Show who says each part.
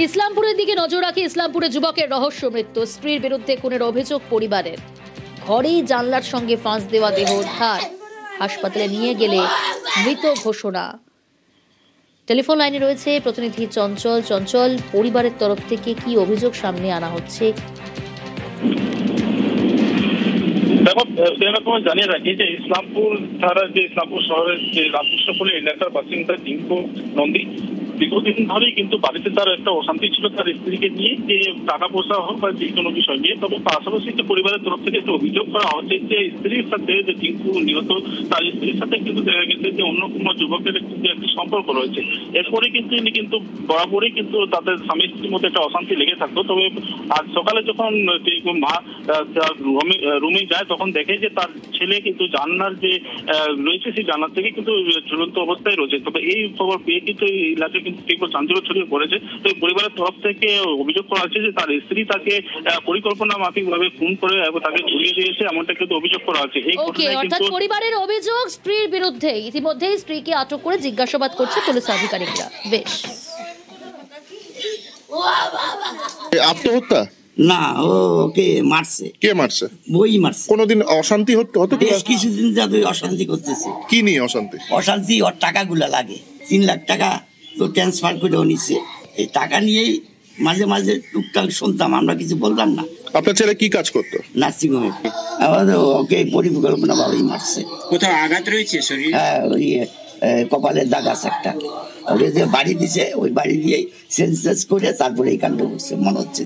Speaker 1: ইসলামপুরের দিকে নজর রাখে ইসলামপুরে যুবকের রহস্য মৃত্যু, স্ত্রীর বিরুদ্ধে খুনের অভিযোগ পরিবারের। ঘরেই জানলার সঙ্গে ফাঁস দেওয়া দেহ উদ্ধার, হাসপাতালে নিয়ে গেলে মৃত ঘোষণা। টেলিফোন লাইনে রয়েছে প্রতিনিধি চঞ্চল। চঞ্চল, পরিবারের তরফ থেকে কি অভিযোগ সামনে আনা হচ্ছে?
Speaker 2: দেখো, তোমায় জানিয়ে রাখি যে ইসলামপুর থানার যে ইসলামপুর শহরের যে রামকৃষ্ণপল্লী এলাকার বাসিন্দা টিঙ্কু নন্দী দীর্ঘদিন ধরেই কিন্তু বাড়িতে তার একটা অশান্তি ছিল তার স্ত্রীকে নিয়ে, যে টাকা পয়সা হোক বা যে কোনো বিষয় নিয়ে। তবে পাশাপাশি যে পরিবারের তরফ থেকে একটা অভিযোগ করা হচ্ছে যে স্ত্রীর সাথে যে টিঙ্কু নিহত তার স্ত্রীর সাথে কিন্তু দেখা গেছে যে অন্য কোনো যুবকের একটি সম্পর্ক রয়েছে। এরপরে কিন্তু ইনি কিন্তু বরাবরই কিন্তু তাদের স্বামী স্ত্রীর মধ্যে একটা অশান্তি লেগে থাকতো। তবে আজ সকালে যখন মা রুমে যায় তখন দেখে যে তার ছেলে কিন্তু জানলার যে রয়েছে সেই জানলার থেকে কিন্তু ঝুলন্ত অবস্থায় রয়েছে। তবে এই খবর পেয়ে কিন্তু এই এলাকায় কিন্তু তীব্র চাঞ্চল্য ছড়িয়ে পড়েছে। তো পরিবারের তরফ থেকে অভিযোগ করা হচ্ছে যে তার স্ত্রী তাকে পরিকল্পনা মাফিক ভাবে খুন করে তাকে ঝুলিয়ে দিয়েছে, এমনটা কিন্তু অভিযোগ করা হচ্ছে। এই ঘটনায়
Speaker 1: অর্থাৎ পরিবারের অভিযোগ স্ত্রীর বিরুদ্ধে। ইতিমধ্যেই স্ত্রীকে আটক করে জিজ্ঞাসাবাদ করছে পুলিশ আধিকারিকরা। বেশ,
Speaker 3: আত্মহত্যা
Speaker 4: না, ওকে মারছে।
Speaker 3: কে মারছে?
Speaker 4: বই মারছে।
Speaker 3: কোনদিন অশান্তি হতো?
Speaker 4: বেশ কিছুদিন যাবে অশান্তি করতেছে।
Speaker 3: কি নিয়ে অশান্তি?
Speaker 4: অশান্তি ওর টাকাগুলো লাগে, 3 লাখ টাকা তো ট্রান্সফার করে নিচ্ছে। এই টাকা নিয়েই মাঝে মাঝে টুকটাক শুনতাম, আমরা কিছু বলতাম না।
Speaker 3: আপনার ছেলে কি কাজ করতো?
Speaker 4: নার্সিং হোমে। ওকে পরিকল্পনা ভাবেই মারছে।
Speaker 5: কোথাও আঘাত রয়েছে শরীর?
Speaker 4: হ্যাঁ, ওই কপালের দাগ আছে একটা। ওকে যে বাড়ি দিছে, ওই বাড়ি দিয়েই সেন্সেস করে তারপরে এই কাণ্ড করছে মনে হচ্ছে।